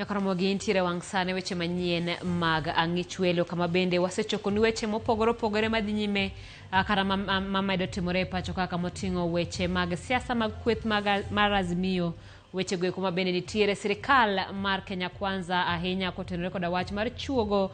Nyakaramogi intiere wangsane weche manyien mag ang'ichwelo kama bende wasechoko ni weche mopogore opogore madhi nyime kata mamedo timore pacho kaka moting'o weche mag siasa mag kweth mar Azimio. Weche go kuma bende nitiere sirikal mar Kenya Kwanza ahinya kotenore koda wach mar chuogo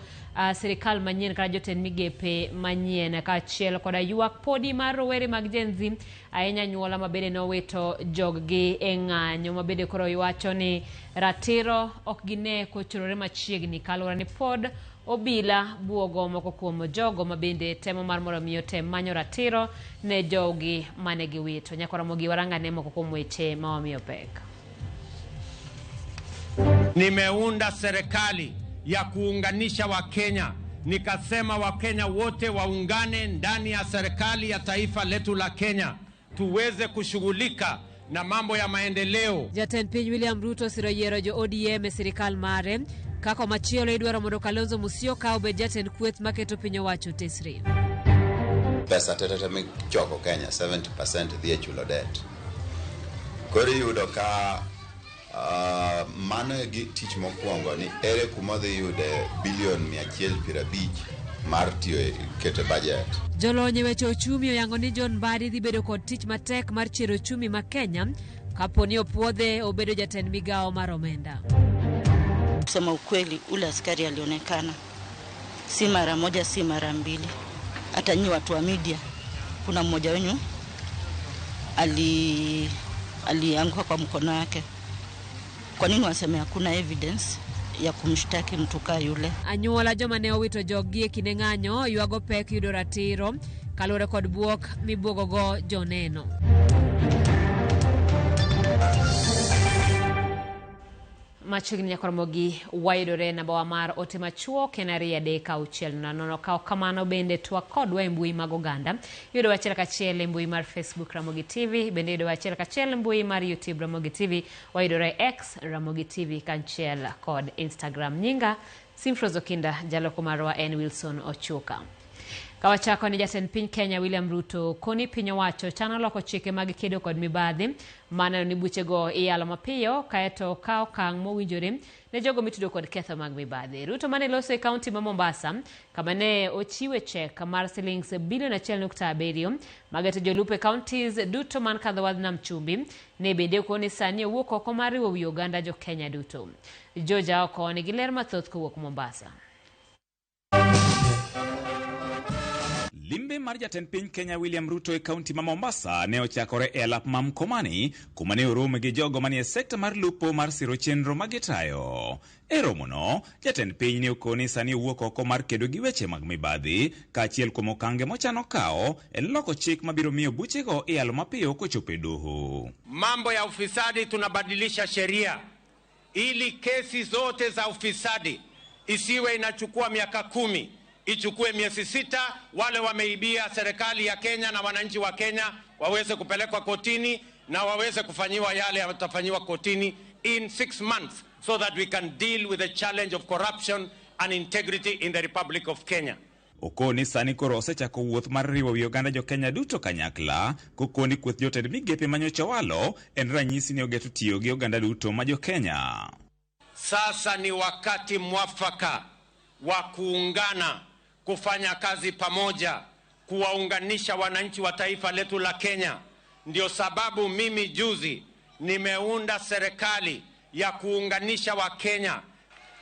sirikal manyien kata jotend migepe manyien kaachiel koda ywak podi mar rowere mag Gen Z ahinya nyuola mabende nowito joggi e ng'anyo mabende koro iwacho ni ratiro ok gine kochorore machiegni kaluwore ni pod obila buogo moko kuom jogo mabende temo mar mondo miyo tem manyo ratiro ne jogi mane giwito. Nyakaramogi warangane moko kuom weche mawamiyo pek. Nimeunda serikali ya kuunganisha Wakenya. Nikasema Wakenya wote waungane ndani ya serikali ya taifa letu la Kenya. Tuweze kushughulika na mambo ya maendeleo. Jatend piny William Ruto siroyiero jo ODM e sirikal mare. Kako machielo idwaro mondo Kalonzo Musyoka obed jatend kweth maketo piny owacho tesre. Pesa tete michoko Kenya 70% dhie chulo debt. Koro yudo ka mano e tich mokwongo ni ere kuma dhi yude bilion 150 mar tiyo e keto budget. Jolony weche ochumi oyango ni John Mbadi dhi bedo kod tich matek mar chiro ochumi ma Kenya kaponi opuodhe obedo jatend migao mar omenda. Kusema ukweli, ule askari alionekana si mara moja si mara mbili. Hata nyi watu wa media kuna mmoja wenu alianguka kwa mkono wake. Kwa nini waseme hakuna evidence ya kumshtaki mtu kama yule? Anyuola joma ne owito joggi e kinde ng'anyo ywago pek yudo ratiro kaluwore kod buok mibuogogo joneno. Machiegni Nyakaramogi wayudore namba mar ote machuo kenari adeka auchiel nono kao kamano bende twak kodwa e mbui mag oganda. Yudo wachiel kachiel e mbui mar Facebook Ramogi TV, bende yudo wachiel kachiel e mbui mar YouTube Ramogi TV, wayudore X Ramogi TV kanchiel kod Instagram. Nyinga Simfrozo Kinda, jaloko marwa en Wilson Ochuka. Kawachako ni jatend piny Kenya William Ruto koni piny owacho chano loko chike mag kedo kod mibadhi mana ni buchego iyalo mapiyo kaeto kao kang' mowinjore ne jogo mitudo kod ketho mag mibadhi. Ruto mane loso e kaunti ma Mombasa kama ne ochiwe chek mar shillings bilion 1.7 mageto jolupe counties duto man kadho wadh nam chumbi ne bende koni sani owuok oko mar riwo wi oganda jo Kenya duto. Joja oko ni giler mathoth kowuok Mombasa. Limbe mar jatend piny Kenya William Ruto e kaunti ma Mombasa ne ochakore e alap ma Mkomani kuma ne oromo gi jogo manie sekta mar lupo mar siro chenro magitayo. E romono, jatend piny ne okoni sani owuok oko mar kedo gi weche mag mibadhi kaachiel kuom okange mochano kao en loko chik mabiro miyo buchego iyalo mapiyo kochopo e doho. Mambo ya ufisadi tunabadilisha sheria ili kesi zote za ufisadi isiwe inachukua miaka 10. Ichukue miezi 6, wale wameibia serikali ya Kenya na wananchi wa Kenya waweze kupelekwa kotini na waweze kufanyiwa yale yatafanyiwa kotini in 6 months so that we can deal with the challenge of corruption and integrity in the Republic of Kenya. Okoni sani koro osechako wuoth mar riwo wi oganda jo Kenya duto kanyakla kokoni kweth jotend migepe manyocha walo en ranyisi ni ogeto tiyo gi oganda duto ma jo Kenya. Sasa ni wakati mwafaka wa kuungana, kufanya kazi pamoja, kuwaunganisha wananchi wa taifa letu la Kenya. Ndio sababu mimi juzi nimeunda serikali ya kuunganisha wa Kenya.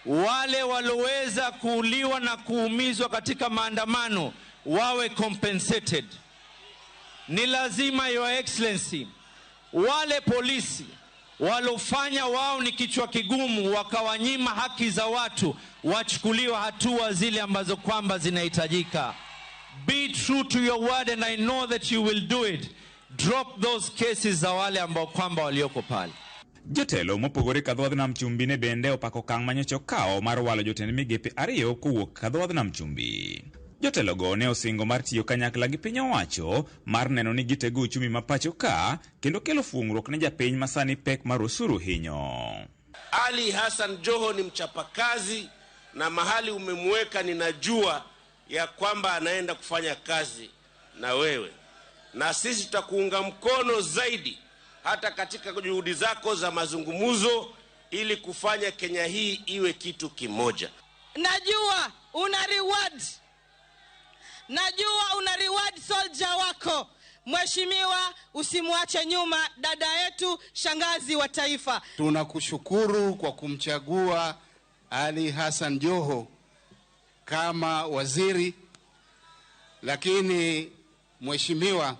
Wale waloweza kuuliwa na kuumizwa katika maandamano wawe compensated. Ni lazima, Your Excellency, wale polisi walofanya wao ni kichwa kigumu wakawanyima haki za watu wachukuliwa hatua zile ambazo kwamba zinahitajika. Be true to your word and I know that you will do it. Drop those cases za wale ambao kwamba walioko pale. Jotelo mopogore kadho wadh nam chumbi ne bende opako kang' manyocha okao mar walo jotend migepe ariyo kowuok kadho wadh nam chumbi. Jotelo go ne osingo mar tiyo kanyakla gi piny owacho mar neno ni gitego uchumi ma pacho ka kendo kelo fungruok ne japiny masani pek mar osuru hinyo. Ali Hassan Joho ni mchapakazi na mahali umemweka ninajua ya kwamba anaenda kufanya kazi na wewe. Na sisi tutakuunga mkono zaidi hata katika juhudi zako za mazungumzo ili kufanya Kenya hii iwe kitu kimoja. Najua una reward soldier wako. Mheshimiwa, usimwache nyuma dada yetu, shangazi wa taifa. Tunakushukuru kwa kumchagua Ali Hassan Joho kama waziri, lakini mheshimiwa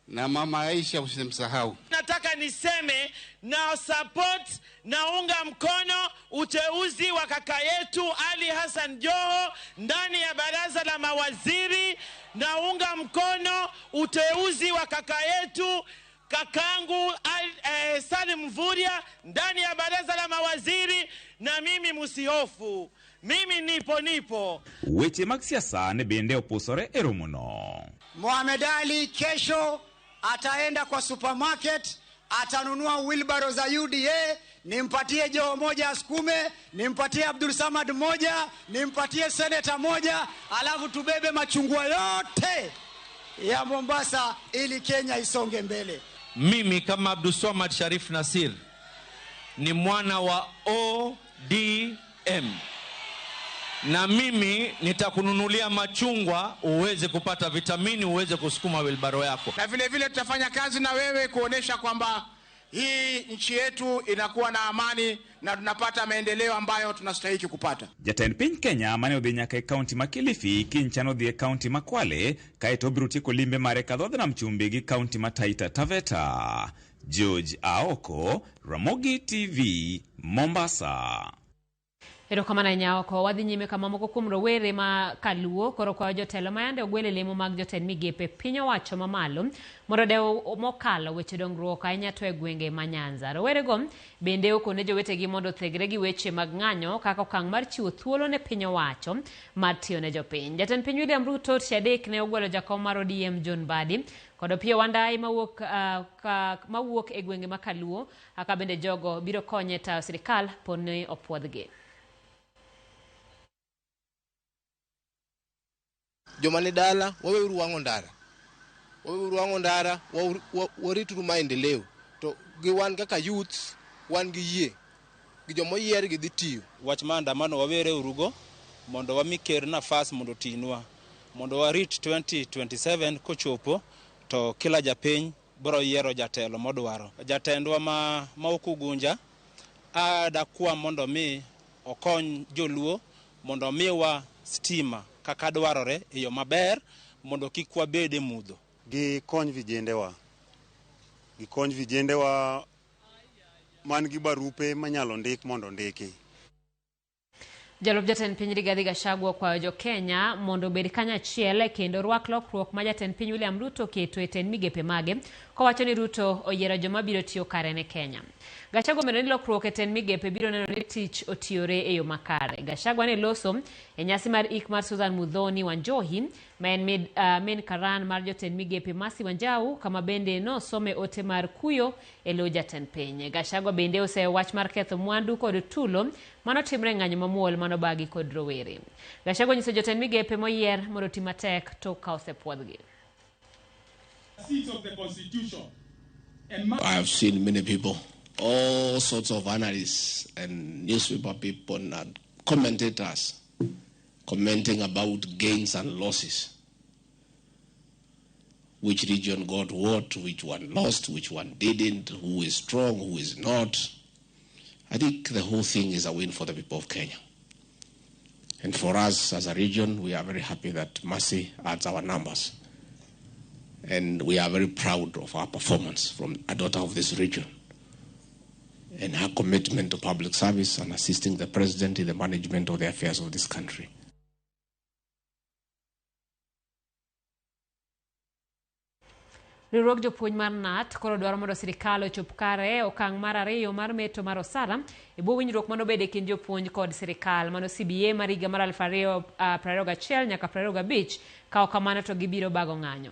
na mama Aisha usimsahau. Nataka niseme na support na unga mkono uteuzi wa kaka yetu Ali Hassan Joho ndani ya baraza la mawaziri, na unga mkono uteuzi wa kaka yetu kakangu Salim Mvurya ndani ya baraza la mawaziri, na mimi musihofu, mimi nipo. Weche mag siasa ne bende opusore e romono. Mohamed Ali kesho ataenda kwa supermarket, atanunua wheelbarrow za UDA, nimpatie Joho moja asukume, nimpatie Abdul Samad moja, nimpatie senator moja, alafu tubebe machungwa yote ya Mombasa ili Kenya isonge mbele. Mimi kama Abdul Samad Sharif Nasir ni mwana wa ODM, na mimi nitakununulia machungwa uweze kupata vitamini, uweze kusukuma wheelbarrow yako. Na vile vile tutafanya kazi na wewe kuonesha kwamba hii nchi yetu inakuwa na amani na tunapata maendeleo ambayo tunastahili kupata. Jatend piny Kenya mane odhi nyaka e kaunti ma Kilifi kinchano dhi e kaunti ma Kwale kaeto biro tieko limbe mare kadhodh nam chumbi gi kaunti ma Taita Taveta. George Aoko, Ramogi TV, Mombasa. Erokamana Nyaoko, wadhi nyime kama moko kuom rowere ma kaluo koro kwa jotelo mayande ogwele lemo mag jotend migepe piny owacho mamalo mondo dewo mokalo weche dongruok ahinya to e gwenge ma Nyanza. Rowere go bende okone jowetegi mondo thegre gi weche mag ng'anyo kaka okang' mar chiwo thuolo ne piny owacho mar tiyo ne jopiny. Jatend piny William Ruto tich adek ne ogwelo jakom mar ODM John Badi kod Opiyo Wandayi mawuok e gwenge ma kaluo, aka bende jogo biro konye tayo sirikal poni opuodhgi. Jomani dala waweuru wango ndara warituru maendeleo to gi wan kaka youth wan gi yie gi jomo yier gi dhitiyo. Wach maandamano wawere urugo mondo wami ker nafas mondo tinwa mondo warit 2027 kochopo to kila japiny biro yiero jatelo modwaro. Jatendwa ma okugunja adakwa mondo mi okony joluo mondo miwa stima kaka dwarore e yo maber mondo kik wabede mudho. Gikony vijendewa man gi barupe manyalo ndik mondo ndiki. Jalup jatend piny Rigathi Gachagua kwayo jo Kenya mondo bed kanyachiel kendo rwak lokruok ma jatend piny William Ruto keto e tend migepe mage, kowacho ni Ruto oyiero joma biro tiyo kare ne Kenya. Gachagua medo ni lokruok e tend migepe biro neno ni tich otiyore e yo makare. Gachagua ne loso e nyasi mar ik mar Susan Muthoni Wanjohi ma en main karan mar jotend migepe Mercy Wanjau, kama bende no some ote mar kuyo e lo jatend piny. Gachagua bende oseyo wach mar ketho mwandu kod tulo manotimre ng'anyo mamuol manobagi kod rowere. Gachagua nyiso jotend migepe moyier mondo ti matek tok ka osepuodhgi. I have seen many people, all sorts of analysts and newspaper people and commentators commenting about gains and losses. Which region got what, which one lost, which one didn't, who is strong, who is not. I think the whole thing is a win for the people of Kenya. And for us as a region, we are very happy that Mercy adds our numbers. And we are very proud of our performance from a daughter of this region and her commitment to public service and assisting the president in the management of the affairs of this country. Riwruok jopuonj mar NAT koro dwaro mondo sirikal ochop kare okang' mar ariyo mar meto mar osara e bwo winjruok manobed e kind jopuonj kod sirikal mano CBA mar higa mar 2021 nyaka 2025. Kao kamano to gibiro bago ng'anyo.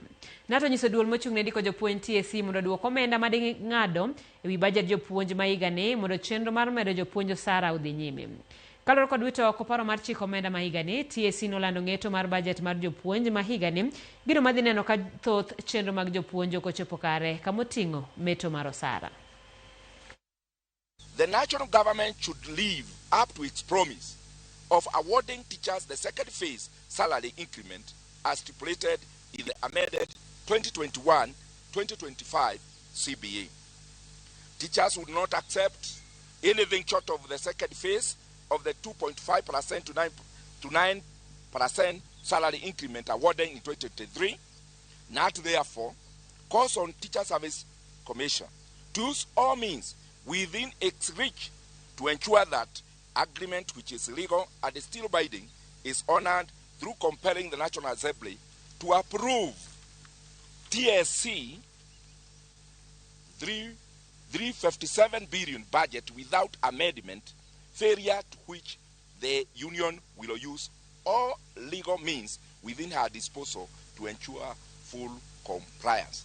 NAT onyiso duol mochung' ne ndiko jopuonj TSC mondo duok omenda madi ng'ado e wi bajet jopuonj ma higa ni mondo chenro mar medo jopuonj osara odhi nyime. Kaloro kod wito oko paro mar chiko omenda ma higa ni, TSC nolando ng'eto mar bajet mar jopuonj ma higa ni, gino madhi neno ka thoth chenro mag jopuonj ok ochopo kare kamoting'o meto mar osara. the national government should live up to its promise of awarding teachers the second phase salary increment as stipulated in the amended 2021-2025 CBA. Teachers would not accept anything short of the second phase of the 2.5% to 9% salary increment awarded in 2023. Not therefore calls on Teacher Service Commission to use all means within its reach to ensure that agreement which is legal and still binding is honored through compelling the National Assembly to approve TSC 357 billion budget without amendment, failure to which the union will use all legal means within her disposal to ensure full compliance.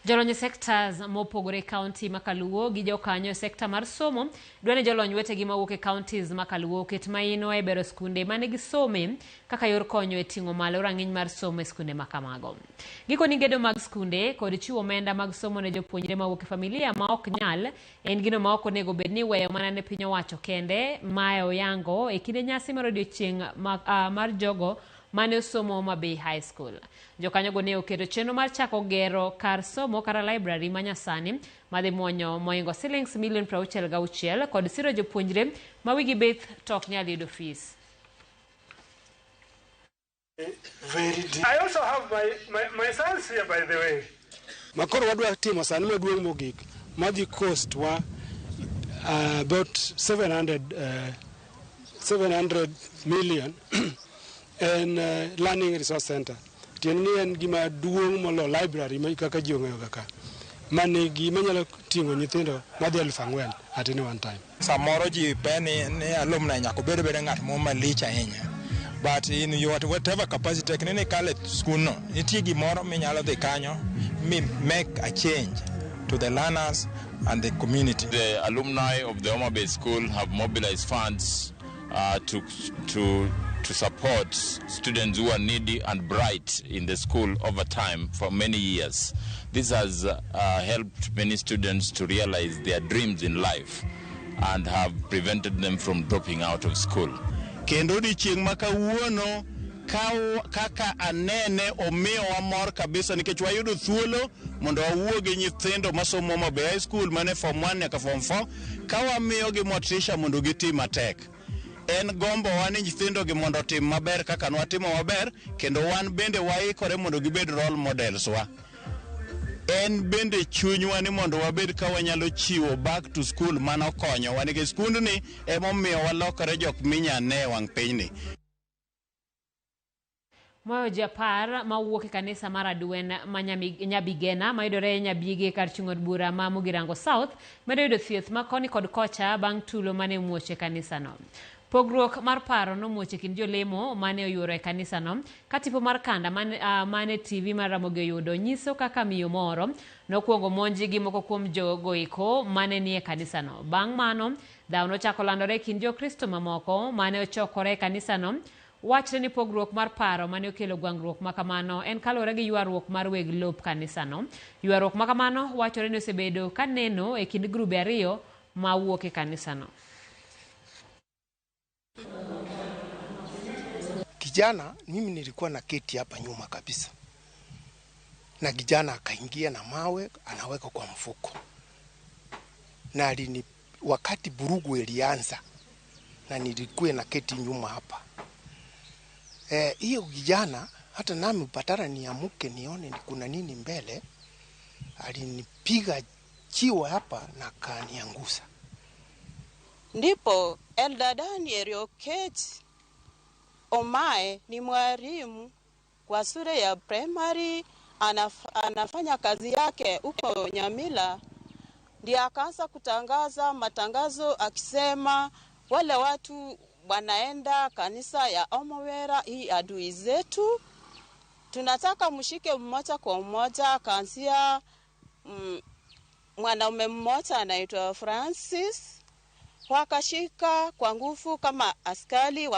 Jolony sectors mopogore county makaluo gi jokanyo sector mar somo dwane jolony wetegi mawuok e counties makaluo ket maino e bero skunde mane gisome kaka yor konyo e ting'o malo rang'iny mar somo e skunde makamago. Gikoni gedo mag skunde kod chiwo omenda mag somo ne jopuonjre mawuok e familia ma ok nyal en gino ma ok onego bed ni weyo mana ne piny owacho kende ma oyango e kinde nyasi mar odiochieng' mar jogo mane osomo Homabay High School. Jokanyo go ne oketo chenro mar chako gero kar somo kara library manyasani madhi muonyo moingo shillings million 66 kod siro jopuonjre ma wigi bith tok nyal yudo fees. I also have my sons here, by the way. Makoro wadwa timo sani maduong' mogik madhi cost wa about 700 million and learning resource center. Tieni en gima duong' molo library ma kaka ji ong'eyo kaka manigi manyalo ting'o nyithindo madhi 4,000 at any one time. Samoro ji peni ni alumni nyako bedo ng'at mo malich ahinya. But in your whatever capacity teknini kale school no nitie gimoro minyalo dhi kanyo make a change to the learners and the community. The alumni of the Homabay School have mobilized funds to support students who are needy and bright in the school over time for many years. This has helped many students to realize their dreams in life and have prevented them from dropping out of school. Kendo di chieng' makawuono kaka anene omiyo wa mor kabisa nikech wayudo thuolo mondo wawuo gi nyithindo masomo Homabay High School mane form 1 nyaka form 4 ka wamiyo gi motisha mondo gitim matek. En gombo wan nyithindo gi mondo tim maber kaka nwatimo maber kendo wan bende waikore mondo gibed role models wa. En bende chunywa ni mondo wabed ka wanyalo chiwo back to school mano konyo wan nikech skundni emomiyo walokore jok minyane wang' pinyni. Moyo Japar mawuok e kanisa mar Adwen ma Nyabigena mayudore Nyabige kar chung'od bura ma Mugirango South medo yudo thieth makoni kod kocha bang' tulo mane muoche kanisa no. Pogruok mar paro nomuoche kind jolemo mane oyuoro e kanisa no katipo mar kanda mane TV mar Ramogi oyudo nyiso kaka miyo moro nokuongo monji gi moko kuom jogoiko mane nie kanisa no. Bang' mano dhaw nochako landore kind jokristo mamoko mane ochokore e kanisa no. Wachre ni pogruok mar paro mane okelo gwang'ruok makamano en kalore gi ywaruok mar weg lop kanisa no. Ywaruok makamano wachore ni osebedo kaneno e kind grube ariyo ma wuok e kanisa no. Kijana mimi nilikuwa na keti hapa nyuma kabisa. Na kijana akaingia na mawe anaweka kwa mfuko. Na wakati burugu ilianza na nilikuwa na keti nyuma hapa. Hiyo kijana hata nami patara niamuke nione kuna nini mbele, alinipiga chiwa hapa na kaniangusa. Ndipo Eldadani Eriokech Omae ni mwalimu kwa shule ya primary, anafanya kazi yake huko Nyamila. Ndiye akaanza kutangaza matangazo akisema wale watu wanaenda kanisa ya Omowera, hii adui zetu, tunataka mshike mmoja kwa mmoja. Akaanzia mwanaume mmoja anaitwa Francis, wakashika kwa nguvu kama askari,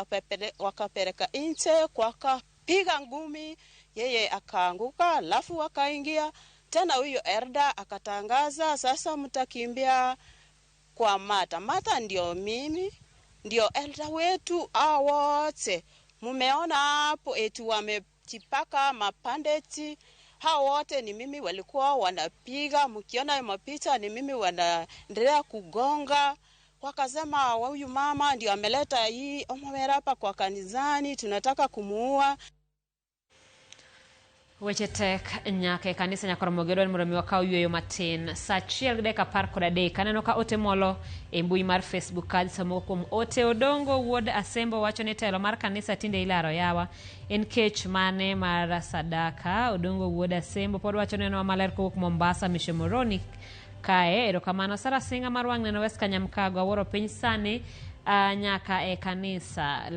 wakapeleka nje kwa kapiga ngumi, yeye akaanguka, alafu wakaingia tena. Huyo Erda akatangaza sasa mtakimbia kwa Martha. Martha ndio mimi, ndio elder wetu wote. Mumeona hapo eti wamejipaka mapandeti. Hao wote ni mimi walikuwa wanapiga. Mkiona mapicha ni mimi wanaendelea kugonga. Wakasema huyu mama ndio ameleta hii Omawera hapa kwa kanisani, tunataka kumuua. Weche tek nyake kanisa Nyakoromogedo murami wakao yueyo matin sa chiel deka par koda deka neno ka ote molo e mbui mar Facebook kad samo kuom ote Odongo wuod Asembo wacho ni telo mar kanisa tinde ilaro yawa en kech mane mar sadaka. Odongo wuod Asembo pod wacho neno maler kowuok Mombasa Mishomoroni kae erokamano Sara Singa mar wang' neno West Kanyamkago aworo piny sani nyaka e kanisa.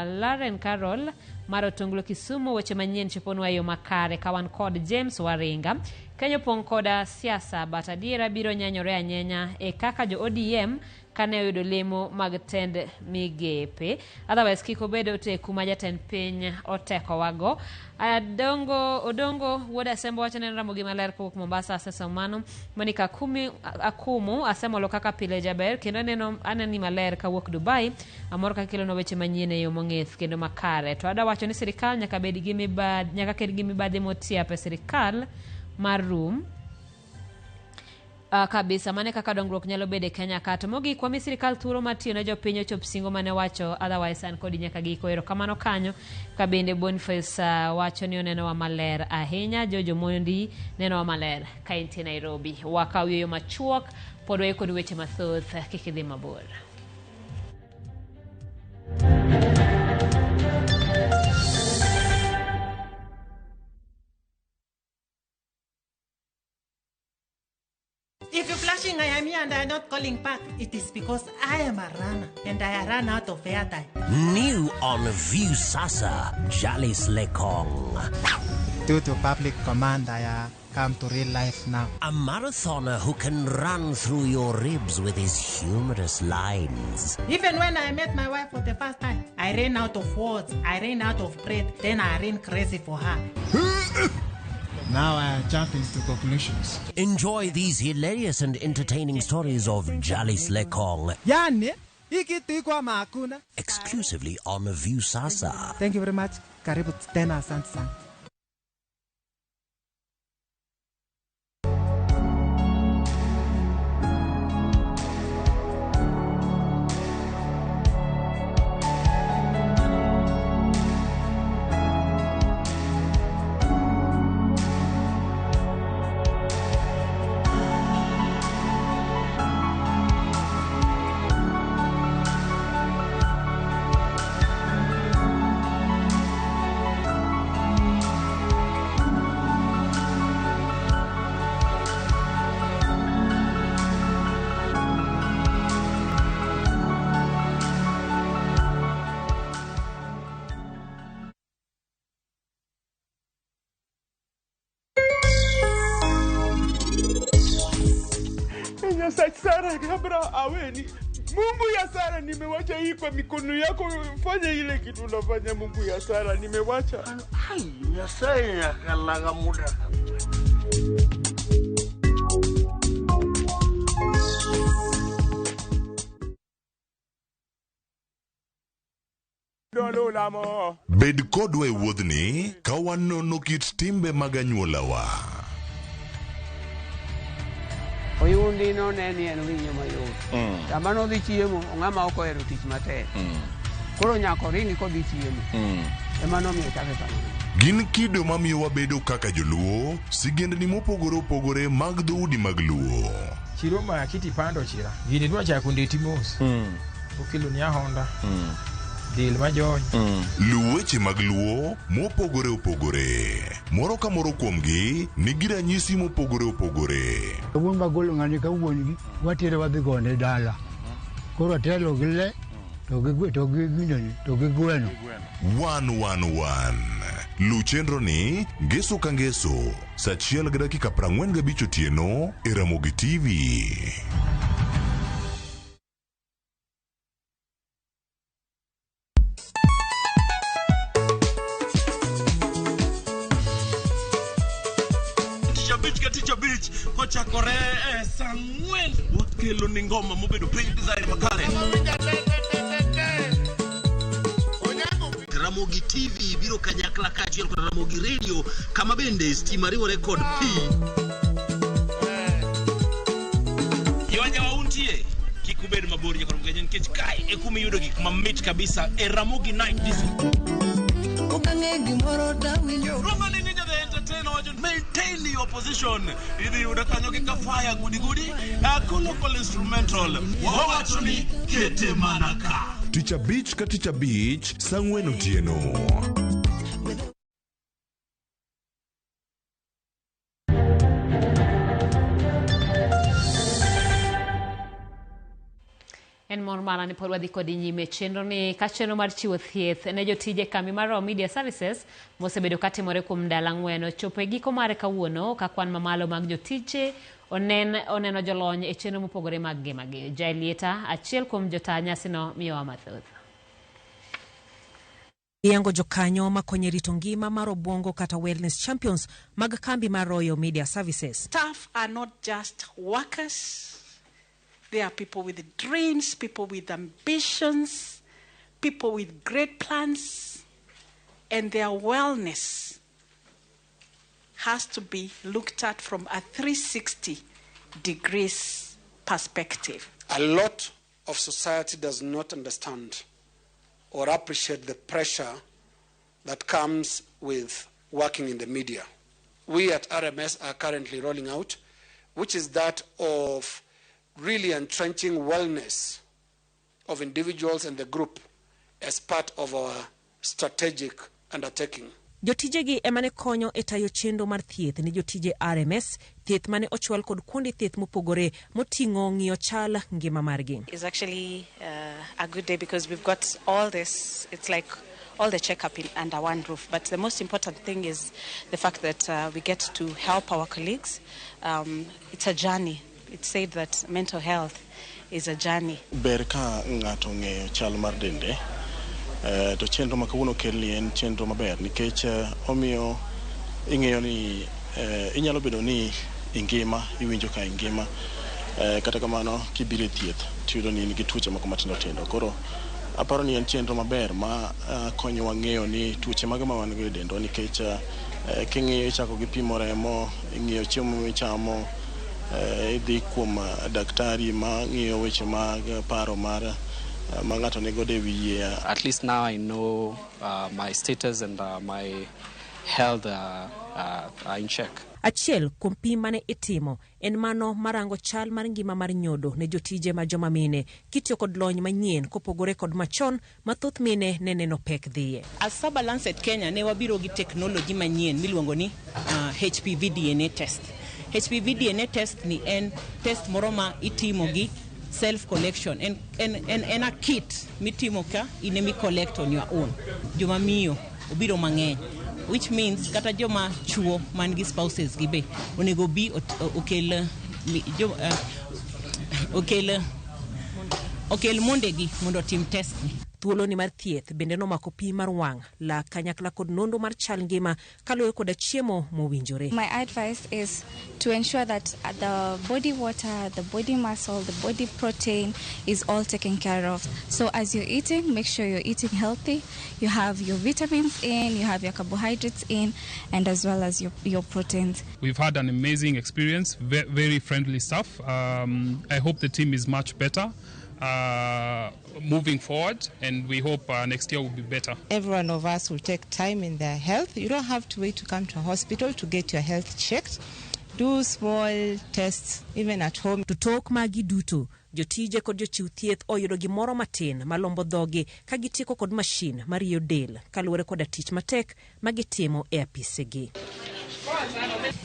Lauren Carol maro Tonglo Kisumu weche manyien choponwa yo makare kawan kod James Waringa. Kenyo pong koda siasa but adiera biro nyanyore anyenya e kaka jo ODM kane oyudo lemo mag tend migepe. Otherwise kiko bedo te kuma jatend piny oteko wago. Odongo wuod Asembo wacho neno Ramogi maler kowuok Mombasa asesomano. Monica Akumu asemolo kaka pile jaber kendo neno anani maler kawuok Dubai amor ka kelo no weche manyien e yo mong'ith kendo makare. To ada wacho ni sirikal nyaka bed gi mibadhi motia pe sirikal mar room kabisa mane kaka dongruok nyalo bede Kenya kato mogi kwa mi sirikal thuro matiyo na jopinyo chop singo mane wacho otherwise an kodi nyaka giko erokamano kanyo kabende Boniface wacho ni oneno wa maler ahinya. Jojo Mondi neno wa maler kainti Nairobi wakao yo machuok pod waiko ni weche mathoth kikidhi mabor. If you're flashing I am here and I am not calling back, it is because I am a runner and I ran out of airtime. New on Viusasa, Jalis Lekong. Due to public command, I come to real life now. A marathoner who can run through your ribs with his humorous lines. Even when I met my wife for the first time, I ran out of words, I ran out of breath, then I ran crazy for her. Now I jump into conclusions. Enjoy these hilarious and entertaining stories of Jalis Lekong. Yani, ikitikwa makuna. Exclusively on Viusasa. Thank you very much. Karibu tena, asante sana. Sara Gabra aweni. Mungu ya Sara nimewacha hii kwa mikono yako, fanya ile kitu unafanya. Mungu ya Sara nimewacha. Ai, Nyasaye yakalaga muda. Bed kodwa e wuodhni ka wanono kit timbe mag anyuolawa. Oyundi no neni en winyo mayot. Sama no dhi chiemo, ng'ama ok ohero tich matek. Koro nyako ringi kodhi chiemo. Ema nomiyo chake kamano. Gin kido mamiyo wabedo kaka joluo, sigendni mopogore opogore mag dhoudi mag luo. Chiro ma kiti pando chira. Gini dwa chako ndeti mos. Okelo ni ahonda. Dil majony. Luweche mag luo mopogore opogore. Moro ka moro kuomgi nigi ranyisi mopogore opogore. Wuon magolo ng'ani ka wuongi watere wadhi gone dala. Koro atelo gi le to gi gweno. 111 Luchenro ni ngeso ka ngeso saa 1:45 otieno e Ramogi TV. Kocha chakore sangwen wakelo ni ngoma mobedo pay design makare. Ramogi TV biro kanyakla kachiel kod Ramogi Radio kama bende stima riwore kod pi. Ywaja wauntie kikubed mabor ya kod mgenyen kech kai ekumi yudo gik mamit kabisa Ramogi Night Disco. Roman Ninja the Entertainer wajon maintain your position. Idhi yuda kanyo kika fire gudi local instrumental wawachoni kete manaka. Ticha Beach ka Ticha Beach sangwen otieno. En mon malani pod wadhi kod nyime chenro ni ka chenro mar chiwo thieth ne jotije kambi mar Raw Media Services mosebedo katimore kuom ndalo 4 ochopo e giko mare kawuono ka kwan mamalo mag jotije oneno jolony e chenro mopogore mag ngimagi. Jailieta achiel kuom jota nyasino miyowa mathoth. Yango jokanyo makonyo rito ngima mar obwongo kata wellness champions mag kambi mar Royal Media Services. Staff are not just workers. They are people with dreams, people with ambitions, people with great plans, and their wellness has to be looked at from a 360 degrees perspective. A lot of society does not understand or appreciate the pressure that comes with working in the media. We at RMS are currently rolling out, which is that of really entrenching wellness of individuals and the group as part of our strategic undertaking. Jotijegi emane konyo e tayo chenro mar thieth ni jotije RMS, thieth mane ochwal kod kuonde thieth mopogore moting'o ng'iyo chal ngima margi. It's actually a good day because we've got all this, it's like all the checkup under one roof. But the most important thing is the fact that we get to help our colleagues. It's a journey. It's said that mental health is a journey. Ber ka ng'ato ng'eyo chal mar dende, to chenro ma kawuono kelni en chenro maber nikech omiyo ing'eyo ni inyalo bedo ni ingima, iwinjo ka ingima, kata kamano kibiro e thieth tiyudo ni in gi tuoche moko matindo tindo. Koro aparo ni en chenro maber ma konyowa ng'eyo ni tuoche mage ma wan go e dendwa nikech king'iyo ichako gi pimo remo, ing'iyo chiemo michamo, idhi kuom daktari ma ng'iyo weche mag paro mar mangato nego de wiye. At least now I know my status and my health are in check. Achiel kuom pim mane itimo en mano marango chal mar ngima mar nyodo ne jotije ma joma mine kitiyo kod lony manyien kopogore kod machon mathoth mine ne neno pek dhiye. As Saba Lancet Kenya ne wabiro gi technology manyien miluongo ni HPV DNA test. HPV DNA test ni en test moro ma itimo gi self collection en a kit mitimo ka inemi collect on your own. Joma miyo obiro mang'eny, which means kata joma chuo man gi spouses gi be onego bi okel mondegi mondo tim test ni. Thuolo ni mar thieth bende nomako pi mar wang' la kanyakla kod nondo mar chal ngima kaluwore koda chiemo mowinjore. My advice is to ensure that the body water, the body muscle, the body protein is all taken care of. So as you're eating, make sure you're eating healthy. You have your vitamins in, you have your carbohydrates in, and as well as your proteins. We've had an amazing experience, very friendly staff. I hope the team is much better moving forward, and we hope next year will be better. Every one of us will take time in their health. You don't have to wait to come to a hospital to get your health checked. Do small tests even at home. To talk magi duto, jotije kod jochiw thieth oyudo gimoro matin malombo dhogi ka gitieko kod mashin mariyo del kaluwore koda tich matek magitimo e apisegi.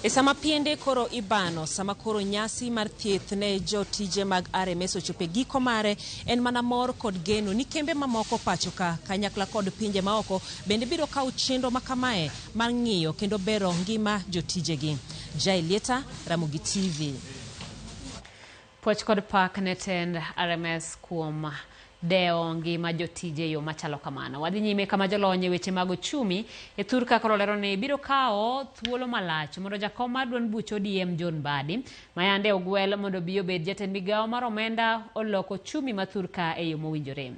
E sama piende koro ibano, sama koro nyasi mar thieth ne jotije mag RMS ochope giko mare, en mana mor kod geno ni kembe mamoko pachoka kanyakla kod pinje maoko bende biro kawo chenro makamae mar ng'iyo kendo bero ngima jotijegi. Jailieta, Ramogi TV. Puoch kod pak ne tend RMS kuom deo ngima jotije yo machalo kamano. Wadhi nyime kama jolony weche mag uchumi e Thurka koro lero ni biro kao thuolo malach mondo jakom mar duond buch ODM John Mbadi mayande ogwel mondo biyo bed jatend migawo mar omenda oloko chumi ma Thurka e yo mowinjore.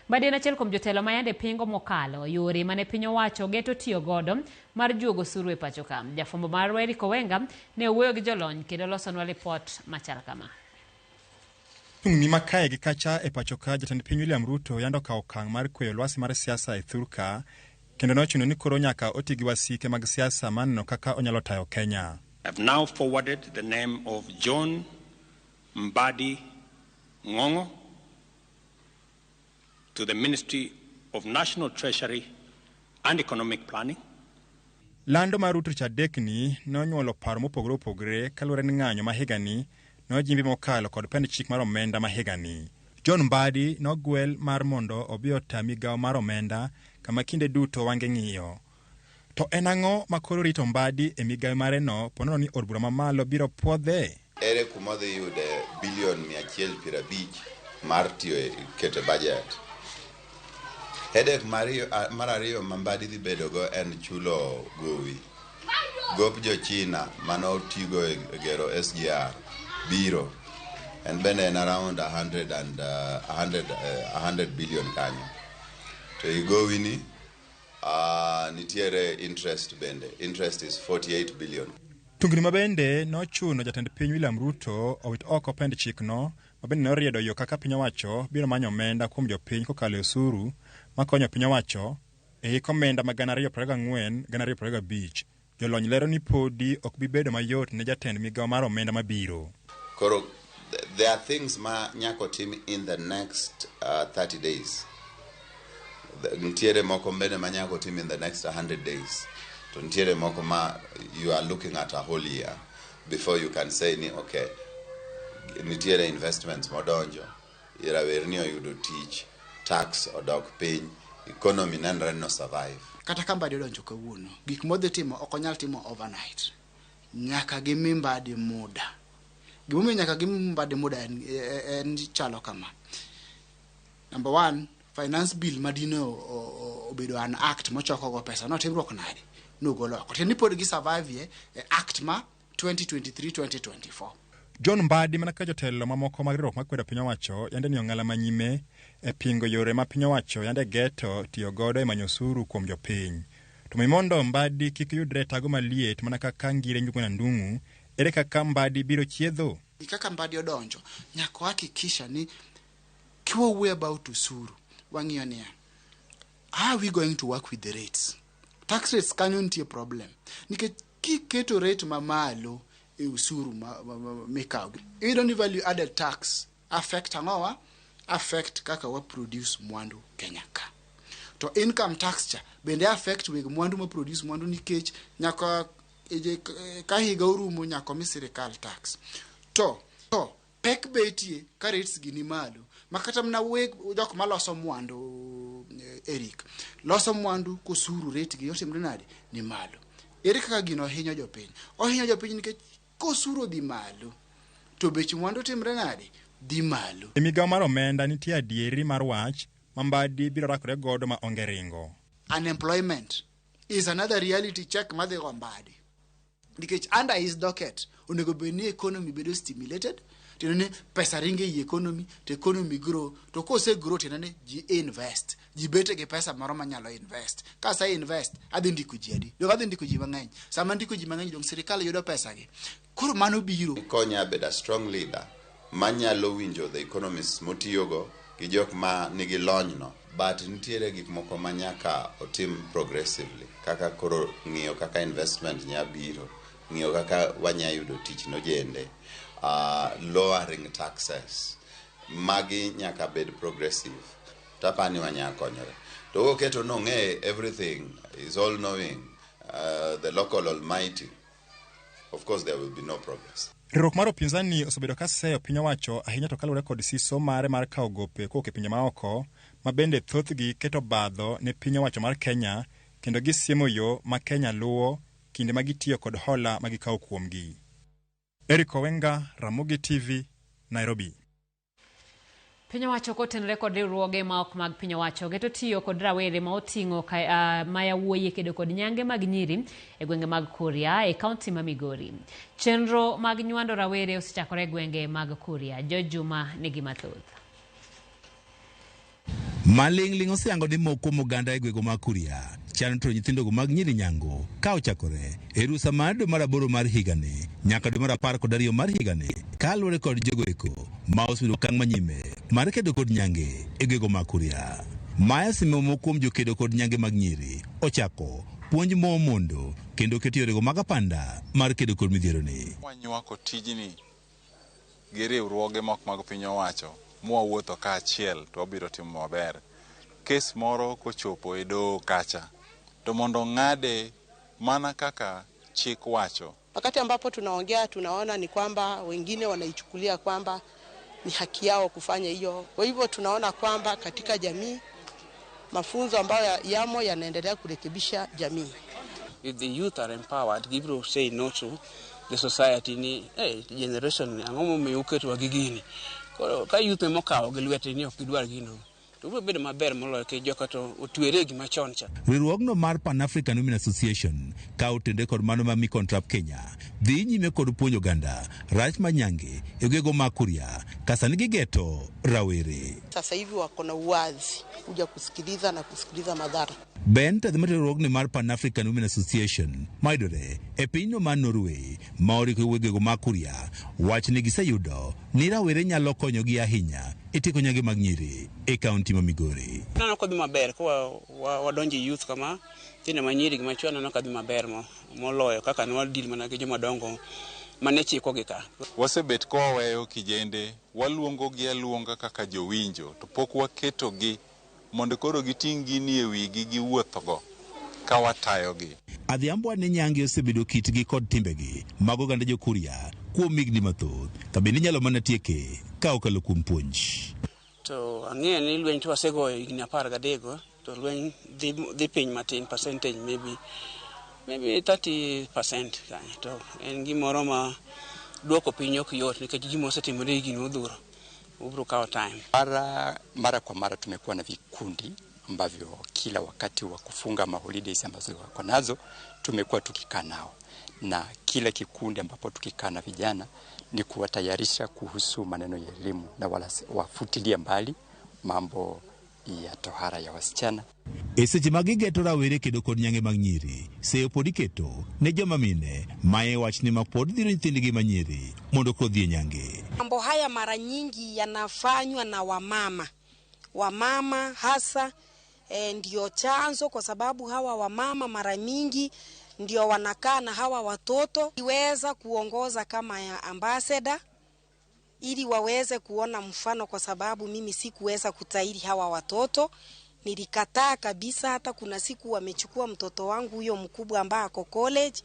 Mbadi en achiel kuom jotelo mayande pingo mokalo yore mane piny owacho geto tiyo godo mar juogo osuru e pacho ka. Jafwambo mar Eric Owenga ne owuoyo gi jolony kendo losonwa ripot machal kama. Tungni makae gi kacha e pacho ka jatend piny William Ruto yando kawo okang' mar kweyo lwasi mar siasa e Thurka kendo nochuno ni koro nyaka oti gi wasike mag siasa maneno kaka onyalo tayo Kenya. I've now forwarded the name of John Mbadi Ngongo to the Ministry of National Treasury and Economic Planning. Lando mar Ruto chadekni nonyuolo paro mopogore opogore kaluwore ni ng'anyo ma higani nojimbi mokalo kod pend chik mar omenda ma higani. John Mbadi nogwel mar mondo obi ota migawo mar omenda kama kinde duto wange ng'iyo. To en ang'o makoro rito Mbadi e migawo mare no ponono ni od bura mamalo biro puodhe? Ere kuma dhi yude bilion 150 mar tiyo e keto budget. Hedek mar ariyo ma Mbadi dhi bedogo en chulo gowi. Gop jo China mano tigo e gero SGR biro and bende en around 100 billion kanyo. To i gowi ni nitiere interest bende. Interest is 48 billion. Tungni mabende nochuno jatend piny William Ruto owit oko pend chikno mabende noriedo yo kaka piny owacho biro manyo omenda kuom jopiny kokalo osuru makonyo piny owacho e hik omenda ma 2024-2025. Jolony lero ni podi ok bi bedo mayot ne jatend migawo mar omenda mabiro. Koro there are things ma nyako tim in the next 30 days. Ntiere moko mbele ma nyako tim in the next 100 days. To ntiere moko ma you are looking at a whole year before you can say ni okay nitiere investments modonjo ira werni oyudo tich tax odok piny economy nanre no survive. Kata ka Mbadi donjo kawuono gik modhi timo ok onyal timo overnight. Nyaka gimi Mbadi muda. Gimomiyo nyaka gimi Mbadi muda en chalo kama. Number 1, finance bill madino obedo an act mochoko go pesa no timruok nade no golo ko tendi pod gi survive act ma 2023-2024. John Mbadi mana ka jotelo mamoko mag riwruok makwedo piny owacho yande ni ong'ala manyime e pingo yore ma piny owacho yande geto tiyo godo e manyo osuru kuom jopiny. To mondo Mbadi kik yudre tago maliet mana kaka ngire njuguna ndung'u ere kaka Mbadi biro chiedho. Kaka Mbadi odonjo nyaka hakikisha ni kiwuoyo about usuru wang'iyo ni how are we going to work with the rates. Tax rates kanyo nitie problem nikech kiketo rate mamalo e usuru mikawo iyudo ni value added tax affect ang'owa affect kaka wa produce mwandu Kenya ka. To income tax cha bende affect weg mwandu ma produce mwandu nikech nyaka ka higa urumo nyaka mi sirikal tax. To pek betie ka rates gini malo makata mna weg jok maloso mwandu Eric loso mwandu kusuru rate gi yote mrinade ni malo. Ere kaka gino hinyo jopiny. Ohinyo jopiny nikech kosuro di malo to bech mwandu timre nade di malo. E migawo mar omenda nitie adieri mar wach ma Mbadi biro rakore godo ma onge ringo. Unemployment is another reality check ma dhi go Mbadi. Nikech under his docket onego bedni economy bedo stimulated tenene pesa ringe i economy to economy grow to kose grow tenene ji invest ji bete ge pesa moro manyalo invest ka sa invest adhi ndiko ji adi do adhi ndiko ji mang'eny sama ndiko ji mang'eny dong sirikal yudo pesa gi koro mano biro konya beda strong leader manyalo winjo the economists motiyogo gi jok ma nigi lony no but nitiere gik moko manyaka otim progressively kaka koro ng'iyo kaka investment nya biro ng'iyo kaka wanya yudo tich no jende lowering taxes magi nyaka bed progressive tapani wanya konyore to oketo no ng'e everything is all knowing the local almighty of course there will be no progress. Riwruok mar opinzani osebedo ka seyo piny owacho ahinya to kaluwore kod siso mare mar kawo gope kowuok e pinje maoko ma bende thothgi keto badho ne piny owacho mar Kenya kendo gisiemo yo ma Kenya luwo kinde ma gitiyo kod hola ma gikawo kuomgi. Eric Owenga, Ramogi TV, Nairobi. Piny owacho kotenore kod riwruoge ma ok mag piny owacho geto tiyo kod rawere ma oting'o maya wuoyi kedo kod nyange mag nyiri e gwenge mag Kuria e kaunti ma Migori. Chenro mag nywando rawere osechakore e gwenge mag Kuria. George Juma nigi mathoth. Maling'ling osiango ni moko moganda e gwego mag Kuria chano to nyithindo mag nyiri nyango ka ochakore e rusa mar dwe mar 8 mar higani nyaka dwe mar 12 mar higani kaluwore kod jogo eko ma osudo kang' manyime mar kedo kod nyange e gwego mag Kuria. Maya simo kuom jokedo kod nyange mag nyiri ochako puonj mondo kendo keto yorego mag apanda mar kedo kod midhiero ni. Wanywako tijni gi riwruoge mok mag piny owacho mwawuotho ka achiel to obiro timo maber. Kes moro kochopo e doho kacha to mondo ng'ade mana kaka chik wacho. Wakati ambapo tunaongea tunaona ni kwamba wengine wanaichukulia kwamba ni haki yao kufanya hiyo. Kwa hivyo tunaona kwamba katika jamii mafunzo ambayo yamo yanaendelea kurekebisha jamii. If the youth are empowered, give will say no to the society ni generation angomo meuke to gigini. Ka youth mokawo gi lwete ni ok gidwar gino. To biro bedo maber moloyo ke joka to otwere gima chon cha. Riwruogno mar Pan African Women Association ka otende kod mano ma Micontrap Kenya dhi nyime kod puonjo ganda rach manyange e gwego mag Kuria kasa nigi geto rawere. Sasa hivi wako na uwazi kuja kusikiliza na kusikiliza madhara. Ben tadhimati riwruogno mar Pan African Women Association maidore e pinyno mar Norway ma oriko gwego mag Kuria wach ni giseyudo ni rawere nyalo konyogi ahinya e tieko nyange mag nyiri e kaunti ma Migori. Nano kodhi maber kwa wadonji youth kama tine manyiri gima chwana no kadhi maber moloyo kaka no deal mana gi joma dongo mane chiko gi ka. Wasebet ko weyo kijende waluongo gi aluonga kaka jowinjo to pok waketo gi mondo koro giting' gini e wigi gi wuothogo ka watayo gi. Adhiambo ne nyange osebedo kitgi kod timbegi mag oganda jo-Kuria kuom migni mathoth ka bende nyalo mana tieke ka okalo kuom puonj. To ang'e ni lweny to wasegoyo higni 13 to lweny dhi piny matin percentage maybe 30% kanyo to en gimoro ma duoko piny ok yot nikech gima osetimore higni odhuro ubro kawa time. Mara kwa mara tumekuwa na vikundi ambavyo kila wakati wa kufunga maholidays ambazo wako nazo tumekuwa tukikaa nao, na kila kikundi ambapo tukikaa na vijana ni kuwatayarisha kuhusu maneno ya elimu na wala wafutilia mbali mambo ya tohara ya wasichana. Eseche magigeto rawere kedo kod nyange mag nyiri seyo pod iketo ne joma mine mae wachni ma pod dhiro nyithindgi ma nyiri mondo kodhi nyange. Mambo haya mara nyingi yanafanywa na wamama hasa ndio chanzo, kwa sababu hawa wamama mara mingi ndio wanakaa na hawa watoto. Iweza kuongoza kama ya ambassador ili waweze kuona mfano, kwa sababu mimi sikuweza kutairi hawa watoto. Nilikataa kabisa. Hata kuna siku wamechukua mtoto wangu huyo mkubwa ambaye ako college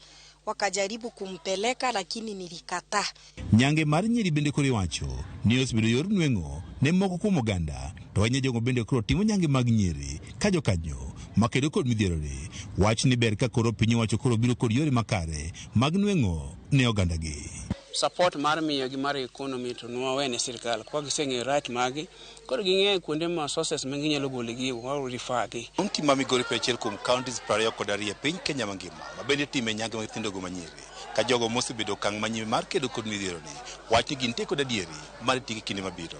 wakajaribu kumpeleka, lakini nilikataa. Nyange mar nyiri bende kore wacho ni osbedo yor nweng'o ne moko kuom oganda to wanya jogo bende koro timo nyange mag nyiri ka jokanyo makedo kod midhierore wach ni ber ka koro piny wacho koro biro kod yore makare mag nweng'o ne oganda gi. Support mar miyo gi mar economy to nwawene sirkal kwa giseng'e right magi koro ging'e kuonde ma sources mengi nyalo gole gi wa refer gi. Kaunti ma Migori pechiel kuom counties 20 kod 2 piny Kenya mangima ma bende time nyange mag nyithindo go manyiri ka jogo mosebedo kang' manyime mar kedo kod midhierore wach ni gintie kod adieri mar tiki kinde mabiro.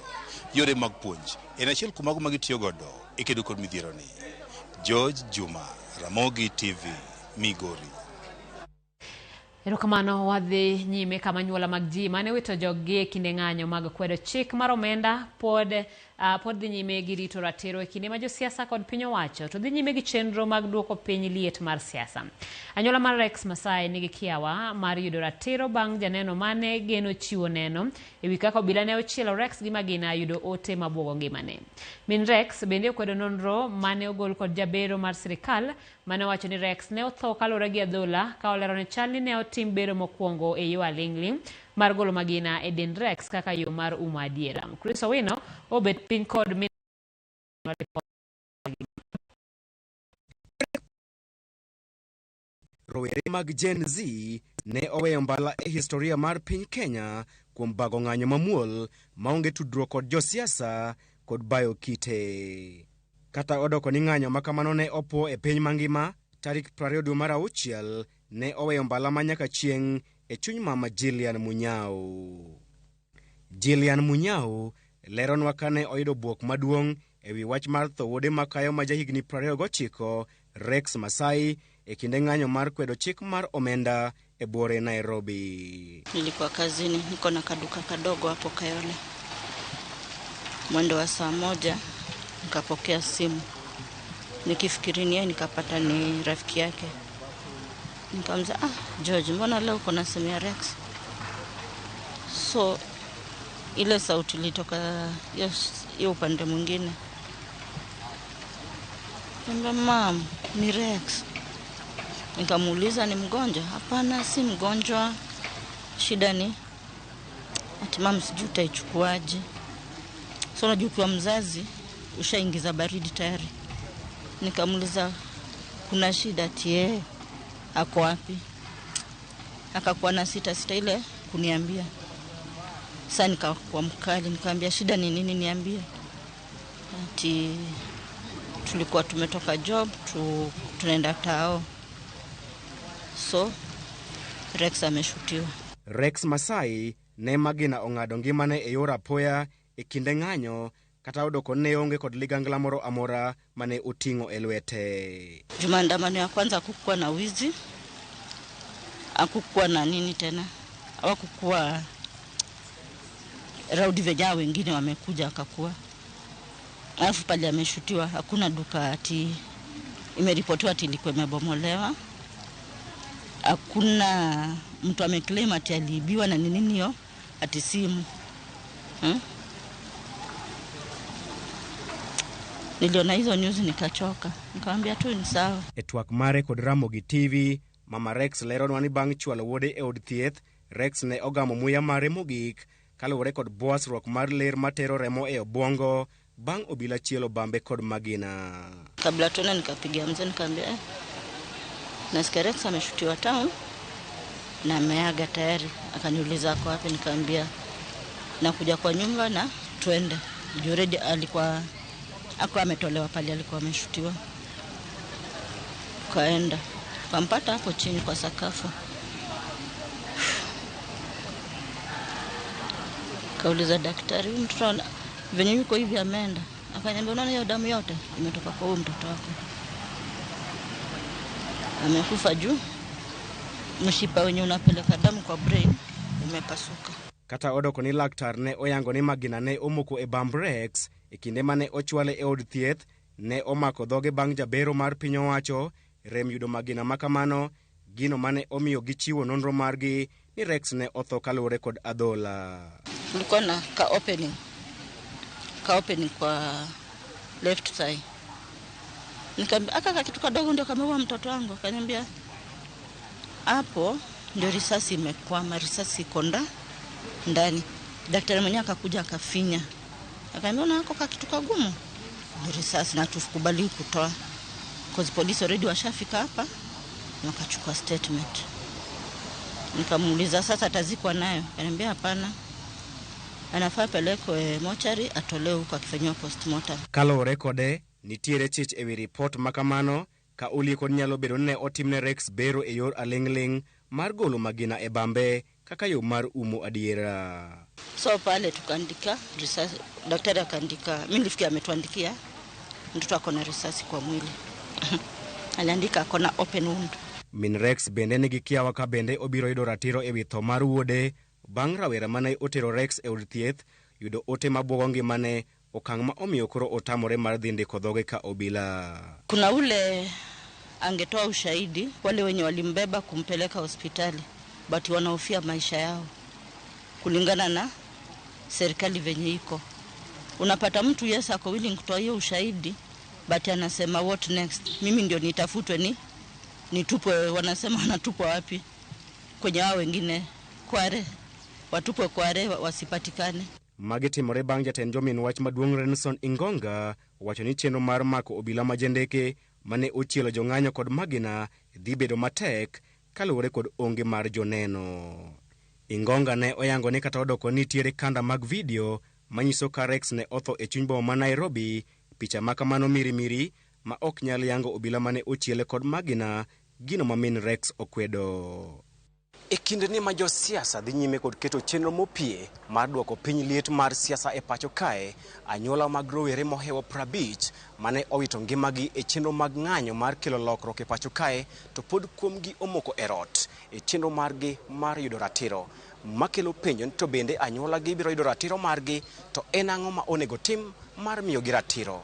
Yore mag puonj en achiel kuom mago ma gitiyo godo e kedo kod midhierore. George Juma, Ramogi TV, Migori. Erokamano wadhi nyime kama nyuola mag ji mane wito jogi kinde ng'anyo mag kwedo chik mar omenda pod dhi nyime gi rito ratiro e kinde ma josiasa kod piny owacho to dhi nyime gi chenro mag duoko piny liet mar siasa. Anyuola mar Rex Masai nigi kiawa mar yudo ratiro bang' janeno mane geno chiwo neno ewi kaka obila ne ochielo Rex gi Magina yudo ote mabuogo ngimane. Min Rex bende okwedo nonro mane ogol kod jabero mar sirikal mane wacho ni Rex ne otho kalore gi adhola ka olero ni chal ni ne otim bero mokwongo e yo aling'ling mar golo Magina e dend Rex kaka yo mar umo adiera. Chris Owino obet piny kod min rowere mag Gen Z ne oweyo mbala e historia mar piny Kenya kuom bago ng'anyo mamuol maonge tudruok kod josiasa kod bayo kite. Kata odoko ni ng'anyo makamano ne opo e piny mangima, tarik 20 dwe mar auchiel ne oweyo mbala ma nyaka chieng' e chuny mama Jillian Munyao. Jillian Munyao leronwa kane oyudo buok maduong' e wi wach mar tho wuode makayo ma jahigni 29 Rex Masai e kinde ng'anyo mar kwedo chik mar omenda e Bore, Nairobi. Nilikuwa kazini, niko na kaduka kadogo hapo Kayole. Mwendo wa saa 1 nikapokea simu. Nikifikiria nikapata ni rafiki yake. Nikamza, George, mbona leo uko na simu ya Rex? So ile sauti ilitoka hiyo upande mwingine. Nikamwambia, "Mom, ni Rex." Nikamuuliza, ni mgonjwa? Hapana, si mgonjwa. Shida ni ati mama sijui utaichukuaje. So unajua kwa mzazi ushaingiza baridi tayari. Nikamuuliza, kuna shida ati ako wapi? Akakuwa na sita ile kuniambia. Sasa nikakuwa mkali, nikamwambia shida ni nini, niambie. Ati tulikuwa tumetoka job, tunaenda tao. So Rex ameshutiwa. Rex Masai ne magina ong'ado ngimane e yor apoya e kinde ng'anyo, kata odoko ne onge kod ligangla moro amora mane oting'o e lwete. Jumaandamano ya kwanza hakukuwa na wizi, hakukuwa na nini tena, hakukuwa rowdy vijana wengine wamekuja akakuwa. Alafu pale ameshutiwa, hakuna duka ati imeripotiwa ati ilikuwa imebomolewa. Hakuna mtu ameclaim ati aliibiwa na nini hiyo ati simu. Niliona hizo news nikachoka. Nikamwambia tu ni sawa. E twak mare kod Ramogi TV, mama Rex leronwa ni bang' chwalo wuode e od thieth, Rex ne ogamo muya mare mogik kaluwore kod bwasruok mar ler matero remo e obwongo bang' obila chielo bambe kod magina. Kabla tuone nikapigia mzee nikamwambia, nasikia Rex ameshutiwa town na ameaga tayari. Akaniuliza ako wapi, nikamwambia nakuja kwa nyumba na twende. Already alikuwa ametolewa pale alikuwa ameshutiwa. Kaenda kampata hapo chini kwa sakafu. Kauliza daktari, mtoto venye yuko hivi ameenda? Akaniambia, unaona hiyo damu yote imetoka kwa huyo mtoto wako. Amekufa juu mshipa wenye unapeleka damu kwa brain umepasuka. Kata odoko ni laktar ne oyango ni magina ne omoko e bamb Rex e kinde mane ochwale e od thieth, ne omako dhoge bang' jabero mar piny owacho rem yudo magina makamano, gino mane omiyo gichiwo nonro margi ni Rex ne otho kaluwore kod adhola. Kulikuwa na ka opening kwa left thigh. Nikamwambia aka kitu kadogo ndio kameua mtoto wangu. Akaniambia hapo ndio risasi imekwama, risasi konda ndani. Daktari mwenyewe akakuja akafinya. Akaniambia una hako kitu kagumu. Ndio risasi na tukubali kutoa. Because police already washafika hapa na wakachukua statement. Nikamuuliza sasa atazikwa nayo. Akaniambia hapana. Anafaa pelekwe mochari atolewe huko akifanywa postmortem. Kalore kode nitiere chich ewi report makamano ka uli kod nyalo bedo ne otimne Rex bero e yor alingling mar golo magina e bambe kaka yo mar umo adiera. So pale tukaandika risasi, daktari akaandika, mimi nilifikia ametuandikia mtoto ako na risasi kwa mwili. Aliandika ako na open wound. Min Rex bende nigi kiawa ka bende obiro yudo ratiro ewi tho mar wuode bang' rawera mane otero Rex e od thieth yudo ote mabwogo ngimane, okang' ma omiyo koro otamore mar dhi ndiko dhoge ka obila. Kuna ule angetoa ushahidi wale wenye walimbeba kumpeleka hospitali, but wanahofia maisha yao kulingana na serikali venye iko. Unapata mtu ako willing kutoa hiyo ushahidi, but anasema what next? Mimi ndio nitafutwe nitupwe, wanasema wanatupwa wapi? Kwenye hao wengine Kware, watupwe Kware wasipatikane. Magitimore bang' jatend jomin wach maduong' Renson Ingonga wacho ni chenro mar mako obila majendeke mane ochielo jong'anyo kod magina dhi bedo matek kaluwore kod onge mar joneno. Ingonga ne oyango ni kata odoko nitiere kanda mag video manyiso ka Rex ne otho e chuny boma ma Nairobi. Picha makamano mirimiri ma ok nyal yango obila mane ochiele kod magina gino ma min Rex okwedo. E kinde ni ma jo siasa dhi nyime kod keto chenro mopie mar duoko piny liet mar siasa e pacho kae, anyuola mag rowere mohewo 50 mane owito ngimagi e chenro mag ng'anyo mar kelo lokruok e pacho kae to pod kuomgi omoko e rot e chenro margi mar yudo ratiro. Makelo penjo to bende anyuola gi biro yudo ratiro margi, to en ang'o ma onego tim mar miyo gi ratiro.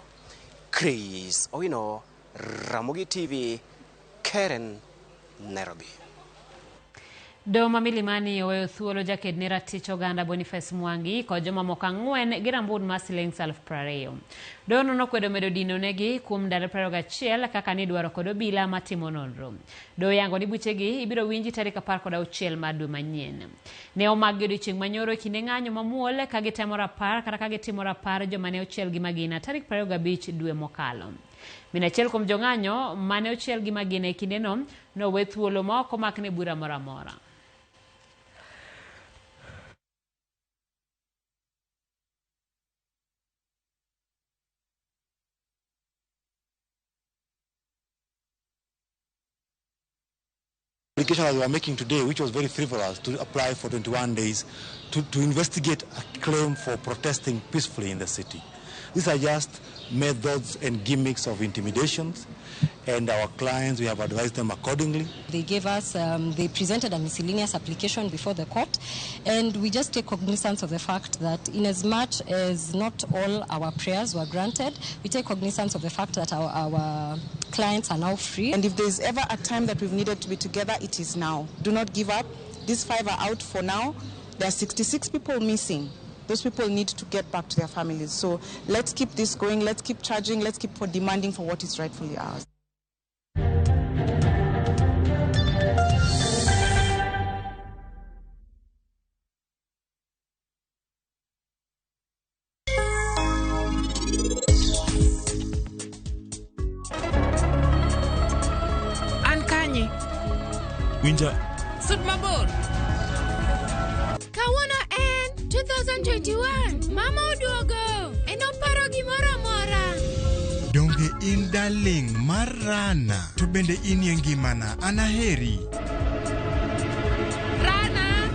Chris Owino, Ramogi TV, Karen, Nairobi. Doma Milimani oweyo thuolo jaked ne ratich oganda Boniface Mwangi kod joma moko 4 gi rambun mar Sh20,000. Dono nokwedo medo dino negi kuom ndalo 21 kaka ni dwaro kod obila matimo nonro. Do yango ni buchegi ibiro winji tarik 16 mar dwe manyien. Ne omag odiochieng' manyoro kinde ng'anyo mamuol ka gitemo rapar kata ka gitimo rapar joma ne ochiel gi magina tarik 25 dwe mokalo. Minachiel kuom jong'anyo mane ochiel gi magina e kindeno nowe thuolo ma ok omakne bura moro amora. Application that we are making today, which was very frivolous, to apply for 21 days to investigate a claim for protesting peacefully in the city. These are just methods and gimmicks of intimidations, and our clients, we have advised them accordingly. They gave us, they presented a miscellaneous application before the court, and we just take cognizance of the fact that in as much as not all our prayers were granted, we take cognizance of the fact that our clients are now free. And if there's ever a time that we've needed to be together, it is now. Do not give up. These 5 are out for now. There are 66 people missing. Those people need to get back to their families. So let's keep this going. Let's keep charging. Let's keep demanding for what is rightfully ours. Ankanyi. Winja. Sud mabor. Kawuono en 2021. Mama oduogo. En oparo gimoro amora. Donge in darling mar Rana. To bende in ye ngimana. Anaheri. Rana.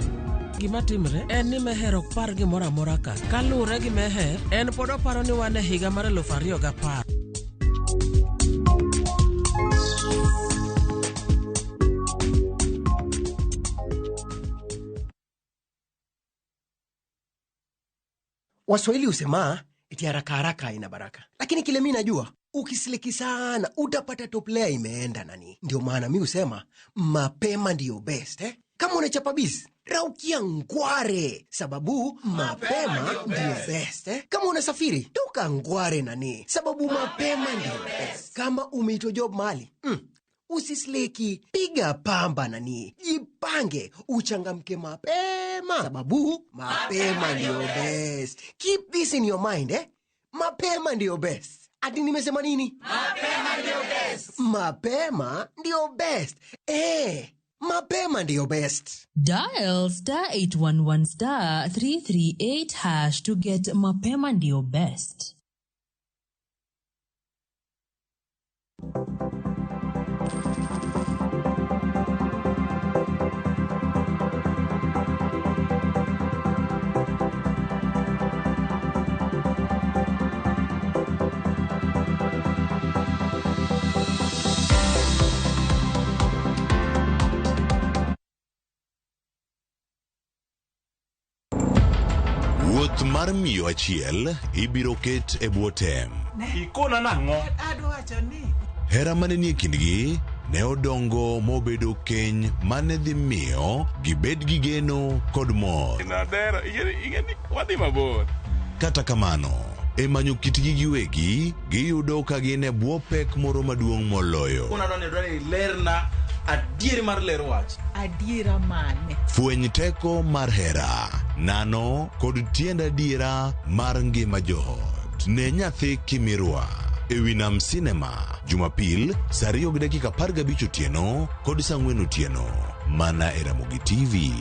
Gima timre en ni Meher ok par gimoro amora ka. Kalure gi Meher, en pod oparo ni wan e higa mar 2010. Waswahili husema eti haraka haraka ina baraka. Lakini kile mimi najua, ukisiliki sana utapata top layer imeenda nani. Ndio maana mimi husema mapema ndio best Kama unachapa biz, raukia ngware, sababu mapema ndio best Kama unasafiri, toka ngware nani, sababu mapema ndio best. Kama umeitwa job mali, usisleki, piga pamba nani, jipange, uchangamke mapema, sababu mapema ndio best. Keep this in your mind mapema ndio best. Ati nimesema nini? Mapema ndio best. Mapema ndio best. Mapema ndio best. Dial *811 338# to get mapema ndio best. Wuoth mar miyo achiel ibiro ket e bwo tem. Ikona nang'o? Hera mane nie kindgi ne odongo mobedo keny mane dhi miyo gibed gi geno kod mor. Wadhi mabor. Kata kamano, e manyo kitgi giwegi giyudo ka gin e bwo pek moro maduong' moloyo. Lerna adieri mar lero wach. Adiera mane? Fweny teko mar hera, nano kod tiend adiera mar ngima joot. Ne nyathi Kimirwa e Winam Cinema, Jumapil, saa 2:15 otieno kod saa 4 otieno. Mana e Ramogi TV.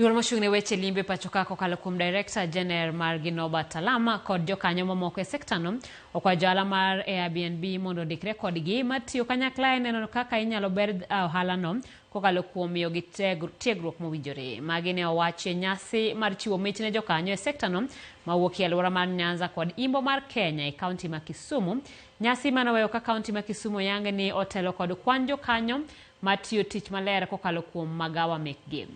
Duol mochung' ne weche limbe pachoka kokalo kuom Director General mar Ginoba Talama kod jokanyo mamoko e sektano okwayo johala mar Airbnb mondo ondikre kodgi matiyo kanyakla e neno kaka inyalo ber ohalano kokalo kuom miyogi tiegruok mowinjore. Magi ne owachi nyasi mar chiwo mich ne jokanyo e sektano mawuok e alwora mar Nyanza kod Imbo mar Kenya e kaunti ma Kisumu. Nyasi manoweyo ka kaunti ma Kisumu yange ni otelo kod kwan jokanyo matiyo tich maler kokalo kuom magawa mekgi.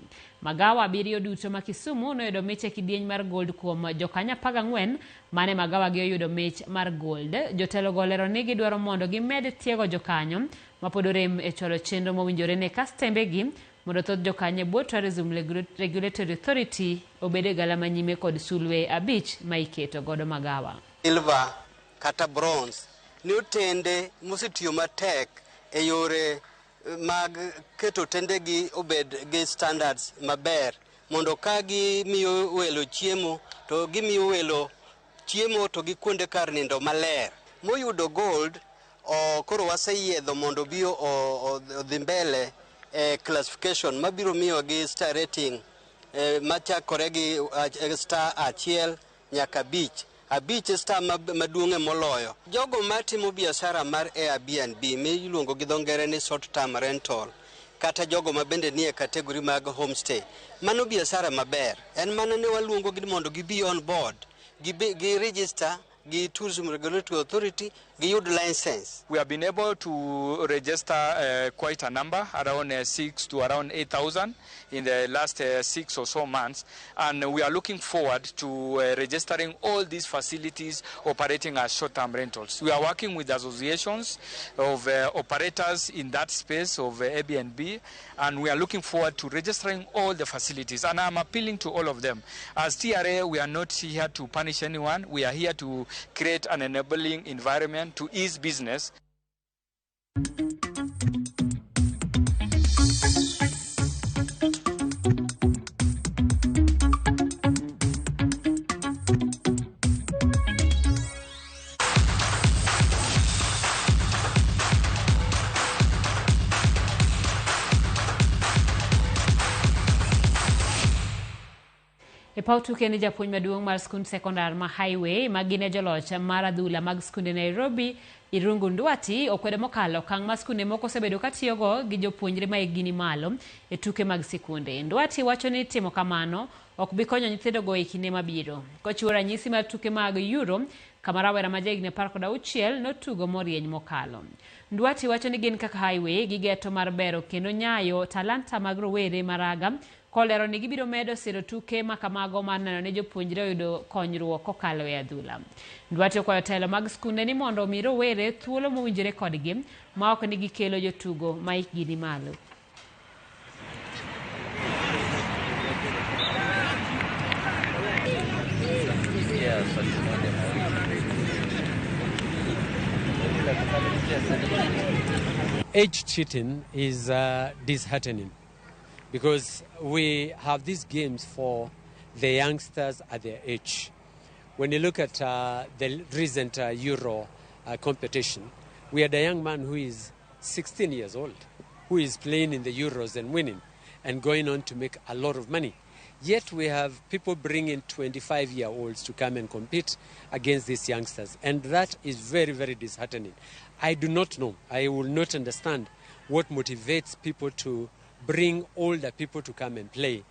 Magawa 7 duto ma Kisumu noyudo mich e kidieny mar gold kuom jokanya 14 mane magawa gi oyudo mich mar gold. Jotelo golero ni gidwaro mondo gimed tiego jokanyo mapod rem e cholo chenro mowinjore ne kastembegi mondo thoth jokanyo bwo Tourism Regulatory Authority obede gala manyime kod sulwe 5 ma iketo godo magawa. Silver kata bronze ni otende mosetiyo matek e yore mag keto tendegi obed gi standards maber mondo ka gimiyo welo chiemo to gimiyo welo chiemo to gi kuonde kar nindo maler. Moyudo gold koro waseyiedho mondo bio odhi mbele classification mabiro miyo gi star rating machakore gi star 1 nyaka 5. Abich star maduong'e moloyo. Jogo matimo biashara mar Airbnb miluongo gi dho ngere ni short term rental kata jogo mabende nie kategori mag homestay. Mano biashara maber. En mano ne waluongo gi mondo gibi on board. Gi register gi Tourism Regulatory Authority giyud license. We have been able to register quite a number, around 6 to around 8,000 in the last 6 or so months, and we are looking forward to registering all these facilities operating as short-term rentals. We are working with associations of operators in that space of Airbnb, and we are looking forward to registering all the facilities, and I'm appealing to all of them. As TRA, we are not here to punish anyone. We are here to create an enabling environment to ease business. E paw tuke ni japuonj maduong' mar skund sekondar ma Highway magine joloch mar adhula mag skunde Nairobi Irungu Ndwati okwede mokalo kang' ma skunde moko osebedo katiyogo gi jopuonjre ma hikgi ni malo e tuke mag sikunde. Ndwati wacho ni timo kamano ok bi konyo nyithindogo e kinde mabiro. Kochiwo ranyisi mar tuke mag Euro kama rawera ma jahigni 16 notugo morieny mokalo. Ndwati wacho ni gin kaka Highway gigeto mar bero kendo nyayo talanta mag rowere maraga kolero ni gibiro medo siro tuke makamago mar neno ne jopuonjre oyudo konyruok kokalo e adhula. Ndwati okwayo telo mag skunde ni mondo omi rowere thuolo mowinjore kodgi ma ok ni gikelo jotugo ma hikgi ni malo. Age cheating is disheartening, because we have these games for the youngsters at their age. When you look at the recent Euro competition, we had a young man who is 16 years old, who is playing in the Euros and winning and going on to make a lot of money. Yet we have people bringing 25-year-olds to come and compete against these youngsters. And that is very, very disheartening. I do not know, I will not understand what motivates people to bring older people to come and play.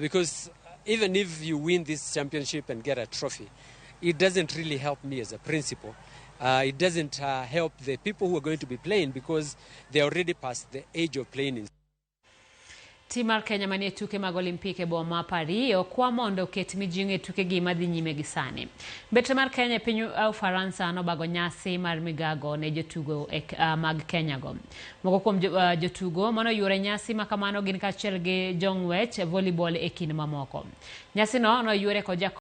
Because even if you win this championship and get a trophy, it doesn't really help me as a principal. It doesn't help the people who are going to be playing because they're already past the age of playing. Tim mar Kenya manie tuke mag Olimpike boma ma Paris okwa mondo ket mijing'e tuke gi madhi nyime gi sani. Betre mar Kenya piny Ufaransa nobago nyasi mar migago ne jotugo mag Kenya go. Moko kuom jotugo manoyure nyasi makamano gin kaachiel gi jong'wech volleyball e kind mamoko. Nyasi no noyure kod